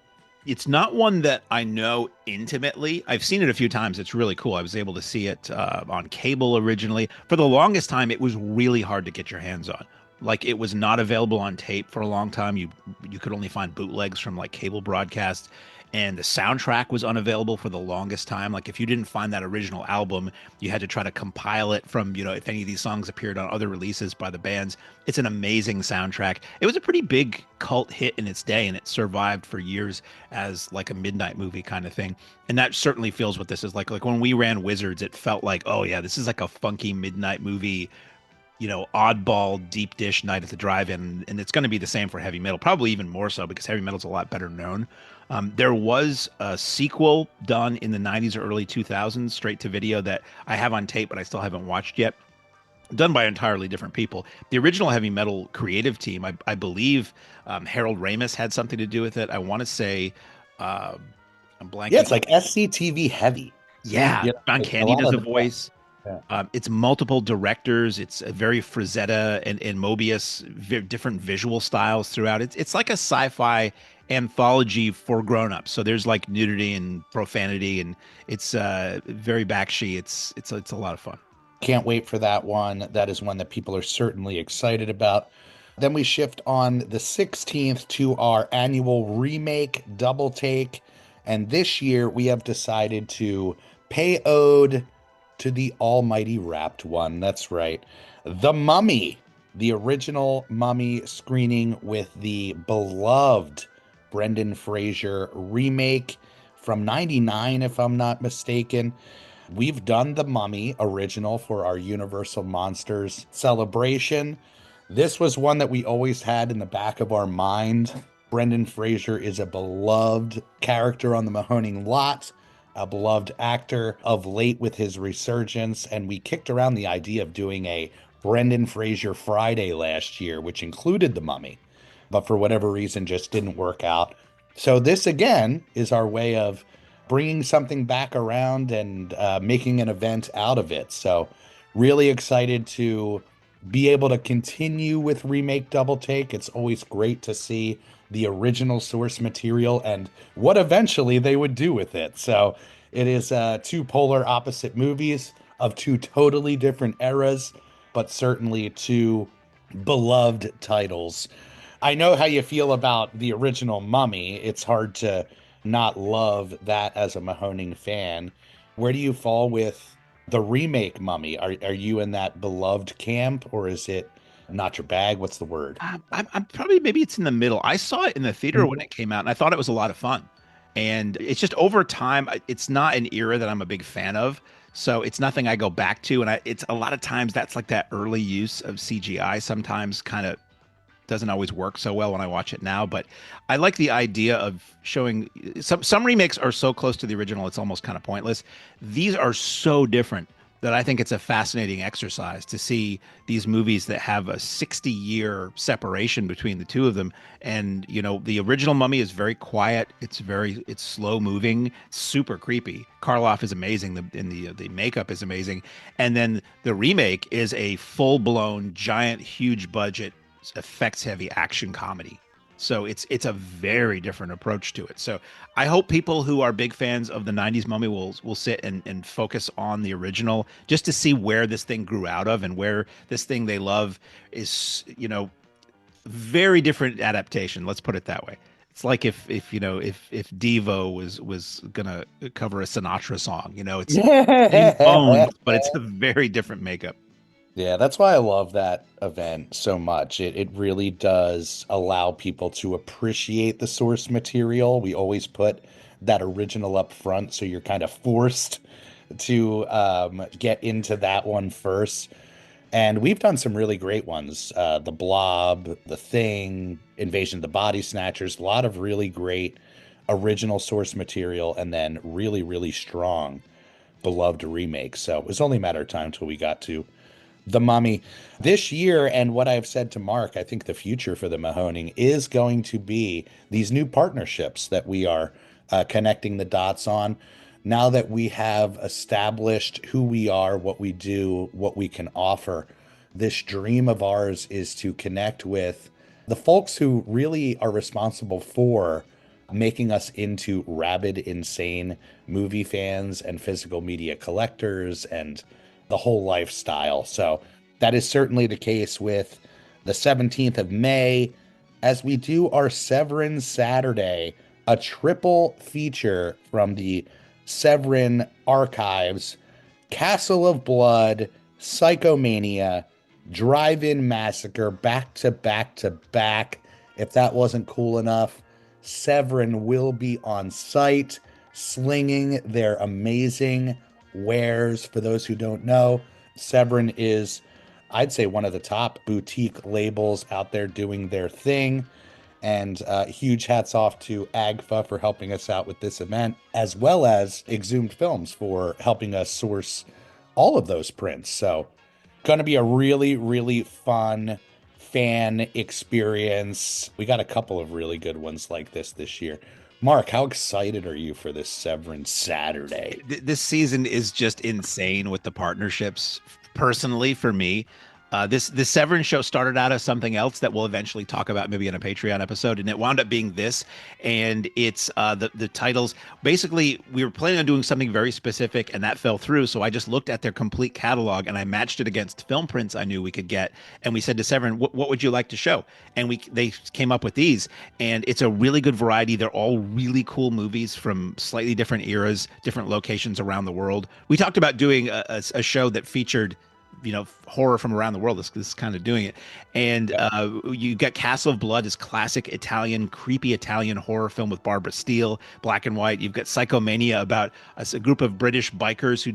It's not one that I know intimately. I've seen it a few times. It's really cool. I was able to see it on cable originally. For the longest time, it was really hard to get your hands on. Like, it was not available on tape for a long time. You could only find bootlegs from like cable broadcasts, and the soundtrack was unavailable for the longest time. Like, if you didn't find that original album, you had to try to compile it from, if any of these songs appeared on other releases by the bands. It's an amazing soundtrack. It was a pretty big cult hit in its day, and it survived for years as like a midnight movie kind of thing. And that certainly feels what this is like. Like when we ran Wizards, it felt like, oh yeah, this is like a funky midnight movie, oddball deep dish night at the drive-in. And it's going to be the same for Heavy Metal, probably even more so because Heavy Metal's a lot better known. There was a sequel done in the 90s or early 2000s, straight to video, that I have on tape, but I still haven't watched yet, done by entirely different people. The original Heavy Metal creative team, I believe Harold Ramis had something to do with it. I want to say, I'm blanking. Yeah, it's like SCTV heavy. Yeah, John Candy does a voice. Yeah. It's multiple directors. It's a very Frazetta and Mobius, different visual styles throughout. It's like a sci-fi anthology for grown-ups. So there's like nudity and profanity, and it's very backsheet. It's a lot of fun. Can't wait for that one. That is one that people are certainly excited about. Then we shift on the 16th to our annual remake double take. And this year we have decided to pay ode to the almighty wrapped one. That's right. The Mummy, the original Mummy screening with the beloved Brendan Fraser remake from 99, if I'm not mistaken. We've done the Mummy original for our Universal Monsters celebration. This was one that we always had in the back of our mind. Brendan Fraser is a beloved character on the Mahoning lot, a beloved actor of late with his resurgence, and we kicked around the idea of doing a Brendan Fraser Friday last year, which included the Mummy, but for whatever reason just didn't work out. So this again is our way of bringing something back around and making an event out of it. So really excited to be able to continue with Remake Double Take. It's always great to see the original source material and what eventually they would do with it. So it is two polar opposite movies of two totally different eras, but certainly two beloved titles. I know how you feel about the original Mummy. It's hard to not love that as a Mahoning fan. Where do you fall with the remake Mummy? Are you in that beloved camp, or is it not your bag? What's the word? I'm probably, maybe it's in the middle. I saw it in the theater when it came out, and I thought it was a lot of fun. And it's just over time, it's not an era that I'm a big fan of. So it's nothing I go back to. And it's a lot of times that's like that early use of CGI sometimes kind of doesn't always work so well when I watch it now. But I like the idea of showing some remakes are so close to the original, it's almost kind of pointless. These are so different that I think it's a fascinating exercise to see these movies that have a 60-year separation between the two of them. And, the original Mummy is very quiet. It's slow moving, super creepy. Karloff is amazing. The makeup is amazing. And then the remake is a full blown, giant, huge budget, effects heavy action comedy. So it's a very different approach to it. So I hope people who are big fans of the 90s Mummy will sit and focus on the original just to see where this thing grew out of and where this thing they love is, very different adaptation. Let's put it that way. It's like if Devo was gonna cover a Sinatra song, it's same bones, but it's a very different makeup. Yeah, that's why I love that event so much. It really does allow people to appreciate the source material. We always put that original up front, so you're kind of forced to get into that one first. And we've done some really great ones. The Blob, The Thing, Invasion of the Body Snatchers, a lot of really great original source material, and then really, really strong beloved remakes. So it was only a matter of time till we got to The Mummy this year. And what I've said to Mark, I think the future for the Mahoning is going to be these new partnerships that we are connecting the dots on. Now that we have established who we are, what we do, what we can offer, this dream of ours is to connect with the folks who really are responsible for making us into rabid, insane movie fans and physical media collectors and the whole lifestyle. So that is certainly the case with the 17th of May as we do our Severin Saturday, a triple feature from the Severin archives: Castle of Blood, Psychomania, Drive-In Massacre, back to back to back. If that wasn't cool enough, Severin will be on site slinging their amazing wares. For those who don't know, Severin is, I'd say, one of the top boutique labels out there doing their thing. And huge hats off to AGFA for helping us out with this event, as well as Exhumed Films for helping us source all of those prints. So, going to be a really, really fun fan experience. We got a couple of really good ones like this year. Mark, how excited are you for this Severin Saturday? This season is just insane with the partnerships. Personally, for me, this Severin show started out as something else that we'll eventually talk about maybe in a Patreon episode, and it wound up being this. And it's the titles. Basically, we were planning on doing something very specific, and that fell through. So I just looked at their complete catalog and I matched it against film prints I knew we could get, and we said to Severin, "What would you like to show?" And they came up with these, and it's a really good variety. They're all really cool movies from slightly different eras, different locations around the world. We talked about doing a show that featured horror from around the world. This is kind of doing it. And you got Castle of Blood, is classic Italian, creepy Italian horror film with Barbara Steele, black and white. You've got Psychomania, about a group of British bikers who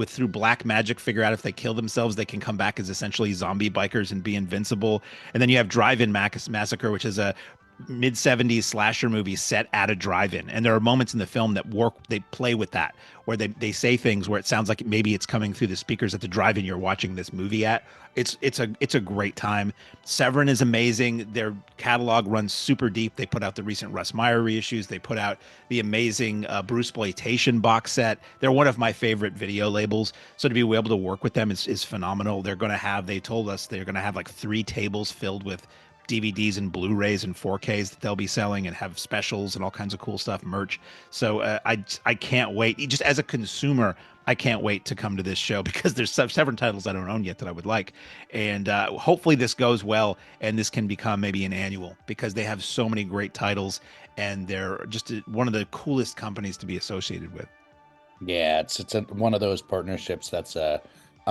through black magic figure out if they kill themselves, they can come back as essentially zombie bikers and be invincible. And then you have Drive-In Massacre, which is a mid-70s slasher movie set at a drive-in, and there are moments in the film that they play with that, where they say things where it sounds like maybe it's coming through the speakers at the drive-in you're watching this movie at. It's a great time. Severin is amazing. Their catalog runs super deep. They put out the recent Russ Meyer reissues. They put out the amazing Bruceploitation box set. They're one of my favorite video labels, so to be able to work with them is phenomenal. They told us they're going to have like 3 tables filled with DVDs and Blu-rays and 4Ks that they'll be selling, and have specials and all kinds of cool stuff, merch. So I can't wait. Just as a consumer, I can't wait to come to this show, because there's several titles I don't own yet that I would like. And hopefully this goes well and this can become maybe an annual, because they have so many great titles and they're just one of the coolest companies to be associated with. Yeah, it's one of those partnerships that's a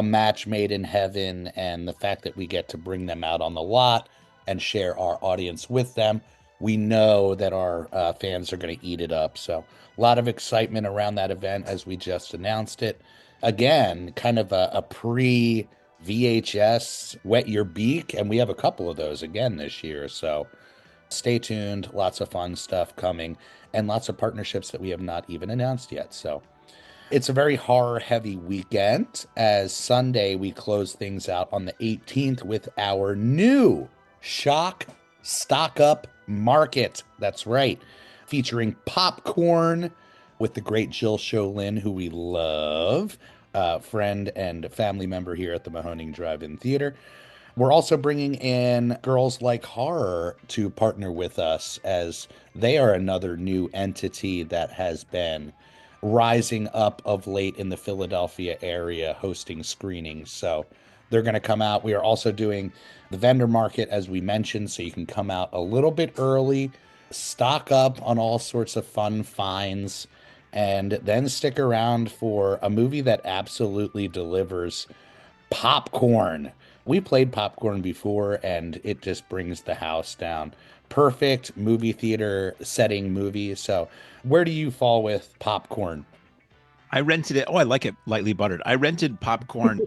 match made in heaven, and the fact that we get to bring them out on the lot and share our audience with them, we know that our fans are going to eat it up. So a lot of excitement around that event as we just announced it. Again, kind of a pre-VHS wet your beak, and we have a couple of those again this year. So stay tuned. Lots of fun stuff coming, and lots of partnerships that we have not even announced yet. So it's a very horror-heavy weekend, as Sunday we close things out on the 18th with our new Shock Stock Up Market. That's right. Featuring popcorn with the great Jill Sholin, who we love, friend and family member here at the Mahoning Drive-In Theater. We're also bringing in Girls Like Horror to partner with us, as they are another new entity that has been rising up of late in the Philadelphia area hosting screenings. So they're going to come out. We are also doing the vendor market, as we mentioned, so you can come out a little bit early, stock up on all sorts of fun finds, and then stick around for a movie that absolutely delivers popcorn. We played popcorn before, and it just brings the house down. Perfect movie theater setting movie. So, where do you fall with popcorn? I rented it. Oh, I like it lightly buttered. I rented popcorn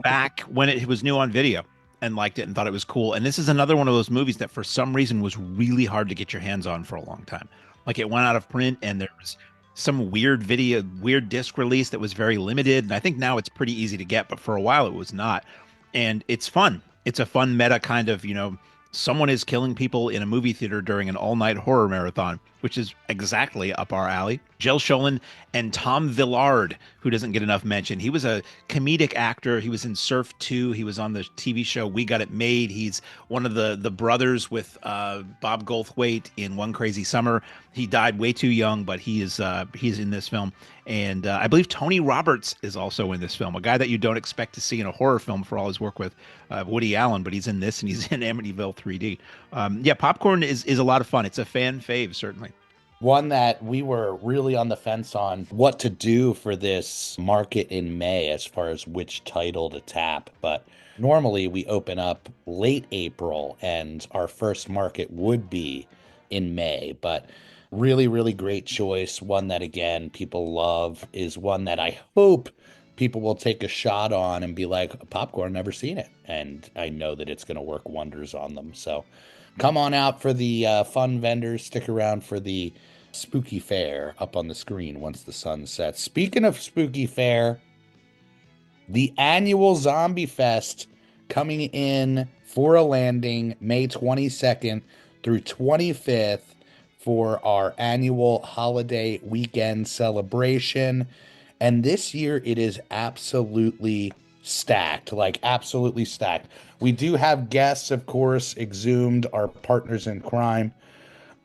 back when it was new on video and liked it and thought it was cool. And this is another one of those movies that for some reason was really hard to get your hands on for a long time. Like it went out of print and there was some weird video, weird disc release that was very limited. And I think now it's pretty easy to get, but for a while it was not. And it's fun. It's a fun meta kind of, someone is killing people in a movie theater during an all-night horror marathon, which is exactly up our alley. Jill Schoelen and Tom Villard, who doesn't get enough mention. He was a comedic actor. He was in Surf 2. He was on the TV show We Got It Made. He's one of the brothers with Bob Goldthwait in One Crazy Summer. He died way too young, but he's in this film. And I believe Tony Roberts is also in this film, a guy that you don't expect to see in a horror film for all his work with Woody Allen, but he's in this and he's in Amityville 3D. Yeah, popcorn is a lot of fun. It's a fan fave, certainly. One that we were really on the fence on what to do for this market in May as far as which title to tap. But normally we open up late April and our first market would be in May. But really, really great choice. One that, again, people love, is one that I hope people will take a shot on and be like, popcorn, never seen it. And I know that it's going to work wonders on them. So come on out for the fun vendors. Stick around for the spooky fair up on the screen once the sun sets. Speaking of spooky fair, the annual Zombie Fest coming in for a landing May 22nd through 25th for our annual holiday weekend celebration. And this year it is absolutely stacked, like absolutely stacked. We do have guests, of course, Exhumed, our partners in crime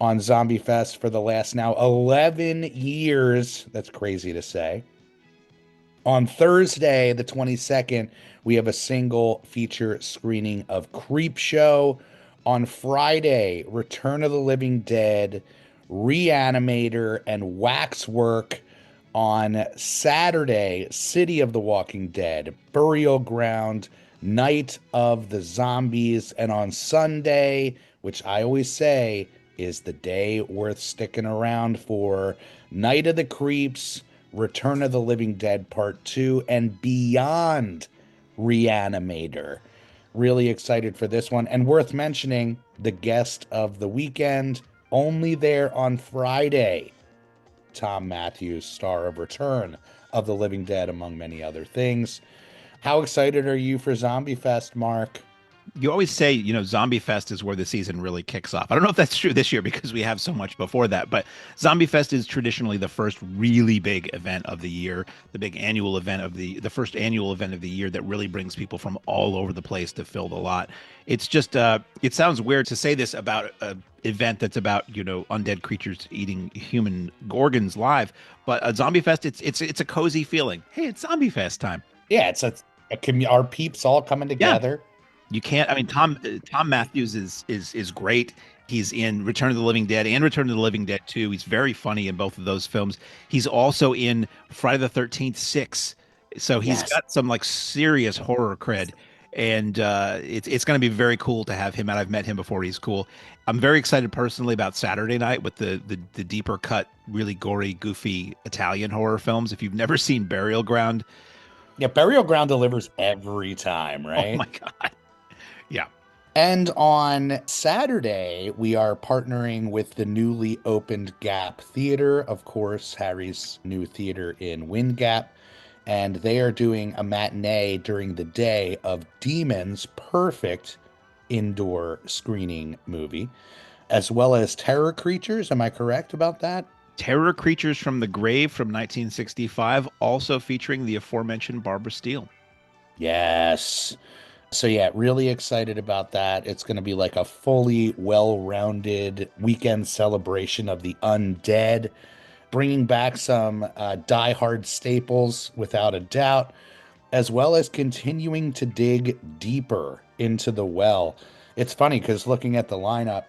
on Zombie Fest for the last now 11 years. That's crazy to say. On Thursday, the 22nd, we have a single feature screening of Creepshow. On Friday, Return of the Living Dead, Reanimator, and Waxwork. On Saturday, City of the Walking Dead, Burial Ground, Night of the Zombies. And on Sunday, which I always say is the day worth sticking around for, Night of the Creeps, Return of the Living Dead Part 2, and Beyond Reanimator. Really excited for this one. And worth mentioning, the guest of the weekend, only there on Friday, Tom Matthews, star of Return of the Living Dead, among many other things. How excited are you for Zombie Fest, Mark? You always say, Zombie Fest is where the season really kicks off. I don't know if that's true this year because we have so much before that, but Zombie Fest is traditionally the first really big event of the year, the big annual event of the first annual event of the year that really brings people from all over the place to fill the lot. It's just, it sounds weird to say this about an event that's about, undead creatures eating human organs live, but a Zombie Fest, it's a cozy feeling. Hey, it's Zombie Fest time. Yeah, it's our peeps all coming together. Yeah. You can't. I mean, Tom Matthews is great. He's in Return of the Living Dead and Return of the Living Dead 2. He's very funny in both of those films. He's also in Friday the 13th 6. So he's got some like serious horror cred, and it's going to be very cool to have him out. I've met him before. He's cool. I'm very excited personally about Saturday night with the deeper cut, really gory, goofy Italian horror films. If you've never seen Burial Ground, yeah, Burial Ground delivers every time, right? Oh my God. Yeah. And on Saturday, we are partnering with the newly opened Gap Theater, of course, Harry's new theater in Wind Gap. And they are doing a matinee during the day of Demons, perfect indoor screening movie, as well as Terror Creatures. Am I correct about that? Terror Creatures from the Grave from 1965, also featuring the aforementioned Barbara Steele. Yes. So yeah, really excited about that. It's going to be like a fully well-rounded weekend celebration of the undead, bringing back some die-hard staples without a doubt, as well as continuing to dig deeper into the well. It's funny because looking at the lineup,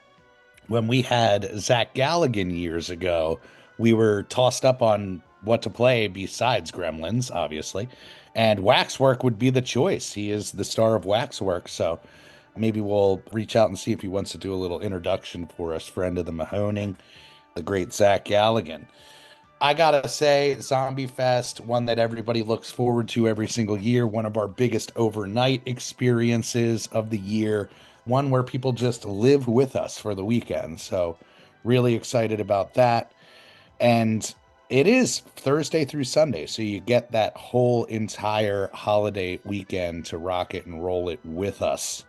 when we had Zach Galligan years ago, we were tossed up on what to play besides Gremlins, obviously. And Waxwork would be the choice. He is the star of Waxwork. So maybe we'll reach out and see if he wants to do a little introduction for us, friend of the Mahoning, the great Zach Galligan. I gotta say, Zombie Fest, one that everybody looks forward to every single year, one of our biggest overnight experiences of the year, one where people just live with us for the weekend. So, really excited about that. And it is Thursday through Sunday, so you get that whole entire holiday weekend to rock it and roll it with us.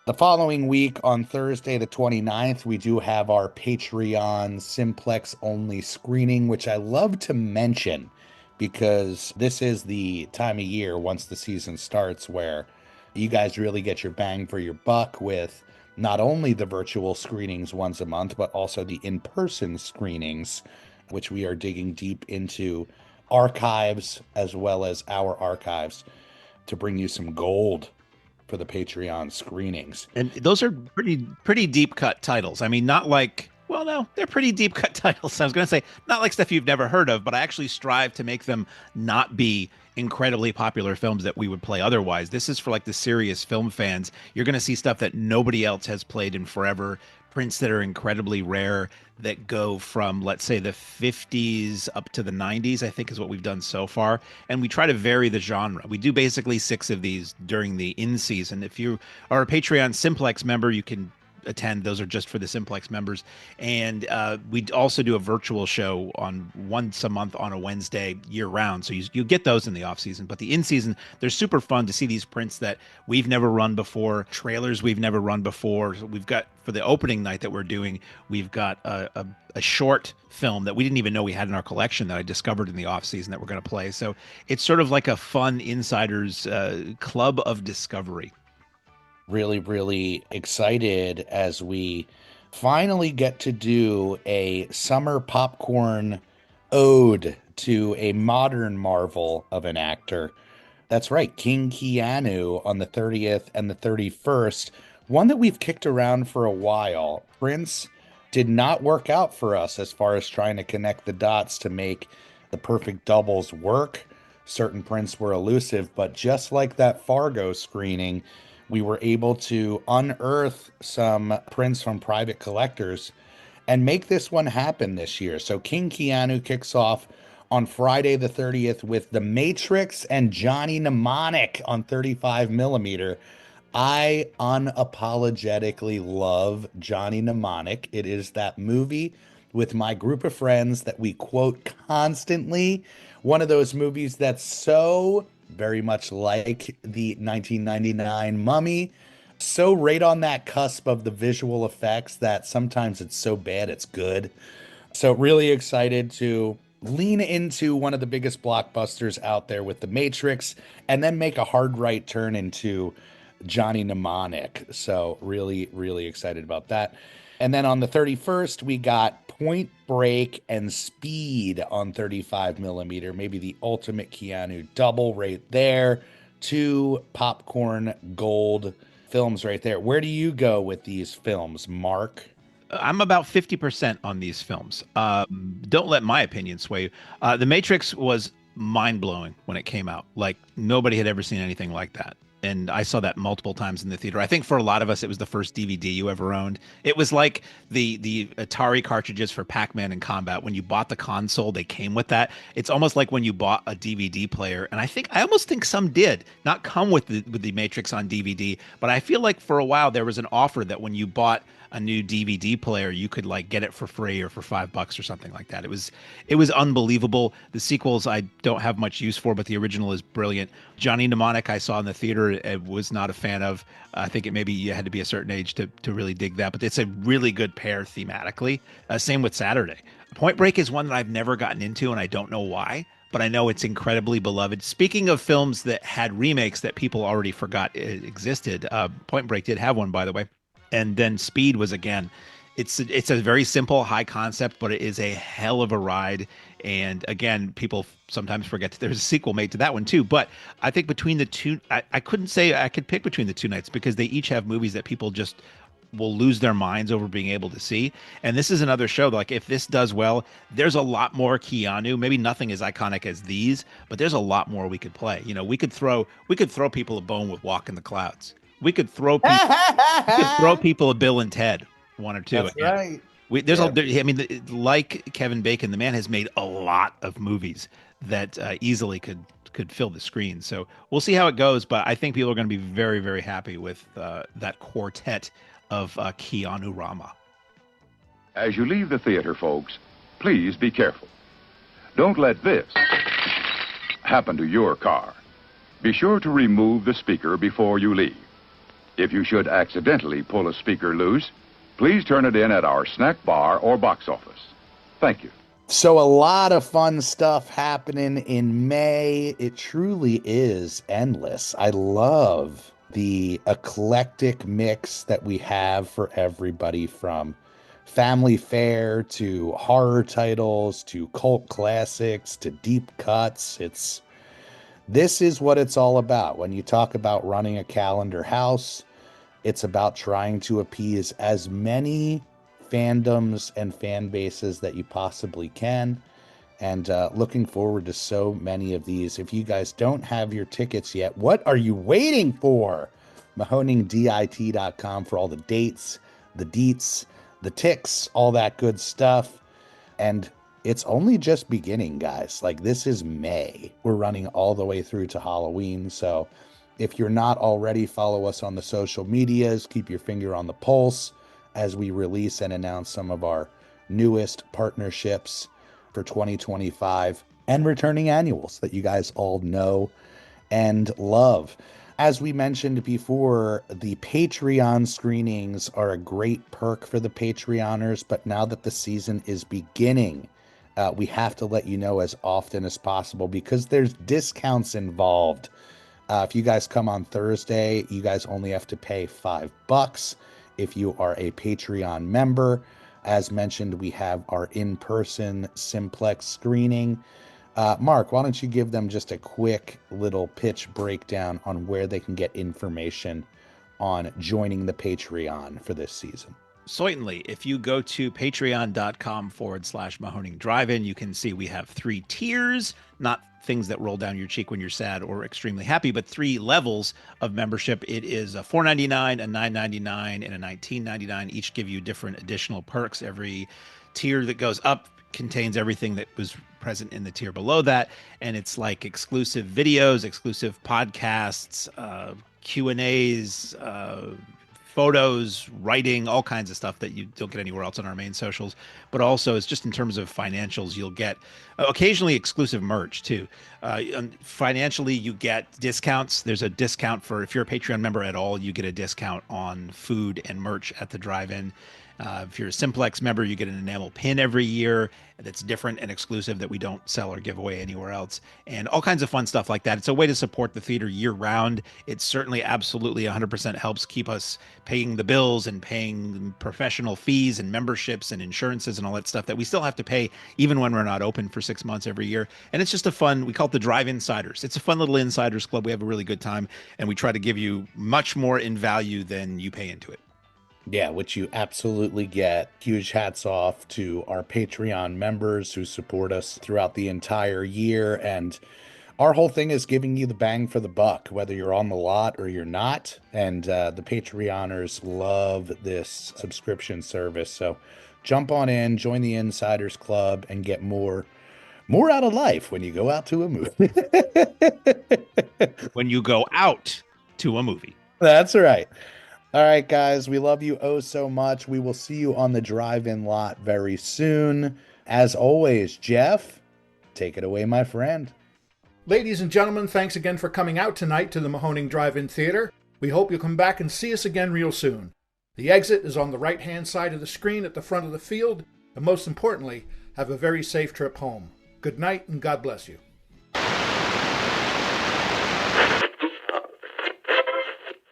The following week, on Thursday, the 29th, we do have our Patreon Simplex only screening, which I love to mention because this is the time of year once the season starts where you guys really get your bang for your buck with not only the virtual screenings once a month, but also the in-person screenings, which we are digging deep into archives as well as our archives to bring you some gold for the Patreon screenings. And those are pretty deep cut titles. I mean, not like, well, no, they're pretty deep cut titles. I was going to say not like stuff you've never heard of, but I actually strive to make them not be incredibly popular films that we would play otherwise. This is for like the serious film fans. You're going to see stuff that nobody else has played in forever, prints that are incredibly rare that go from, let's say, the 50s up to the 90s, I think is what we've done so far. And we try to vary the genre. We do basically 6 of these during the in-season. If you are a Patreon Simplex member, you can attend. Those are just for the Simplex members. And we also do a virtual show on once a month on a Wednesday year round. So you get those in the off season, but the in season, they're super fun to see these prints that we've never run before, trailers we've never run before. So we've got, for the opening night that we're doing, we've got a short film that we didn't even know we had in our collection that I discovered in the off season that we're going to play. So it's sort of like a fun insiders club of discovery. Really, really excited as we finally get to do a summer popcorn ode to a modern marvel of an actor. That's right, King Keanu on the 30th and the 31st, one that we've kicked around for a while. Prince did not work out for us as far as trying to connect the dots to make the perfect doubles work. Certain prints were elusive, but just like that Fargo screening, we were able to unearth some prints from private collectors and make this one happen this year. So King Keanu kicks off on Friday the 30th with The Matrix and Johnny Mnemonic on 35 millimeter. I unapologetically love Johnny Mnemonic. It is that movie with my group of friends that we quote constantly. One of those movies that's so very much like the 1999 Mummy, so right on that cusp of the visual effects that sometimes it's so bad it's good. So really excited to lean into one of the biggest blockbusters out there with The Matrix and then make a hard right turn into Johnny Mnemonic. So really, really excited about that. And then on the 31st, we got Point Break and Speed on 35 millimeter. Maybe the ultimate Keanu double right there. 2 popcorn gold films right there. Where do you go with these films, Mark? I'm about 50% on these films. Don't let my opinion sway you. The Matrix was mind-blowing when it came out. Like, nobody had ever seen anything like that. And I saw that multiple times in the theater. I think for a lot of us, it was the first DVD you ever owned. It was like the Atari cartridges for Pac-Man and Combat. When you bought the console, they came with that. It's almost like when you bought a DVD player. And I almost think some did not come with the Matrix on DVD. But I feel like for a while there was an offer that when you bought a new DVD player, you could like get it for free or for $5 or something like that. It was unbelievable. The sequels I don't have much use for, but the original is brilliant. Johnny Mnemonic I saw in the theater, was not a fan of. I think maybe you had to be a certain age to really dig that, but it's a really good pair thematically. Same with Saturday. Point Break is one that I've never gotten into, and I don't know why. but I know it's incredibly beloved. Speaking of films that had remakes that people already forgot existed, Point Break did have one, by the way, and then Speed was again. It's a very simple, high concept, but it is a hell of a ride. And again, people sometimes forget that there's a sequel made to that one too. But I think between the two, I couldn't say I could pick between the two nights because they each have movies that people just will lose their minds over being able to see. And this is another show, like if this does well, there's a lot more Keanu. Maybe nothing as iconic as these, but there's a lot more we could play. You know, we could throw people a bone with Walk in the Clouds. We could throw people a Bill and Ted, one or two. That's right. I mean, like Kevin Bacon, the man has made a lot of movies that easily could fill the screen. So we'll see how it goes, but I think people are going to be very, very happy with that quartet of Keanu Rama. As you leave the theater, folks, please be careful. Don't let this happen to your car. Be sure to remove the speaker before you leave. If you should accidentally pull a speaker loose, please turn it in at our snack bar or box office. Thank you. So a lot of fun stuff happening in May. It truly is endless. I love the eclectic mix that we have for everybody, from family fare to horror titles to cult classics to deep cuts. This is what it's all about. When you talk about running a calendar house, it's about trying to appease as many fandoms and fan bases that you possibly can. And looking forward to so many of these. If you guys don't have your tickets yet, what are you waiting for? MahoningDIT.com for all the dates, the deets, the ticks, all that good stuff. And it's only just beginning, guys. Like, this is May. We're running all the way through to Halloween. So if you're not already, follow us on the social medias. Keep your finger on the pulse as we release and announce some of our newest partnerships for 2025 and returning annuals that you guys all know and love. As we mentioned before, the Patreon screenings are a great perk for the Patreoners, but now that the season is beginning, we have to let you know as often as possible because there's discounts involved. If you guys come on Thursday, you guys only have to pay $5 if you are a Patreon member. As mentioned, we have our in-person Simplex screening. Mark, why don't you give them just a quick little pitch breakdown on where they can get information on joining the Patreon for this season? Certainly. If you go to patreon.com/Mahoning Drive-In, you can see we have 3 tiers, not things that roll down your cheek when you're sad or extremely happy, but 3 levels of membership. It is a $4.99, a $9.99, and a $19.99. Each give you different additional perks. Every tier that goes up contains everything that was present in the tier below that, and it's like exclusive videos, exclusive podcasts, Q&As, photos, writing, all kinds of stuff that you don't get anywhere else on our main socials. But also, it's just in terms of financials, you'll get occasionally exclusive merch too. Financially, you get discounts. There's a discount for, if you're a Patreon member at all, you get a discount on food and merch at the drive-in. If you're a Simplex member, you get an enamel pin every year that's different and exclusive that we don't sell or give away anywhere else, and all kinds of fun stuff like that. It's a way to support the theater year round. It certainly absolutely 100% helps keep us paying the bills and paying professional fees and memberships and insurances and all that stuff that we still have to pay even when we're not open for 6 months every year. And it's just a fun, we call it the Drive Insiders. It's a fun little insiders club. We have a really good time, and we try to give you much more in value than you pay into it. Yeah, which you absolutely get. Huge hats off to our Patreon members who support us throughout the entire year. And our whole thing is giving you the bang for the buck, whether you're on the lot or you're not. And the Patreoners love this subscription service. So jump on in, join the Insiders Club, and get more out of life when you go out to a movie. When you go out to a movie. That's right. All right, guys, we love you oh so much. We will see you on the drive-in lot very soon. As always, Jeff, take it away, my friend. Ladies and gentlemen, thanks again for coming out tonight to the Mahoning Drive-In Theater. We hope you'll come back and see us again real soon. The exit is on the right-hand side of the screen at the front of the field, and most importantly, have a very safe trip home. Good night, and God bless you.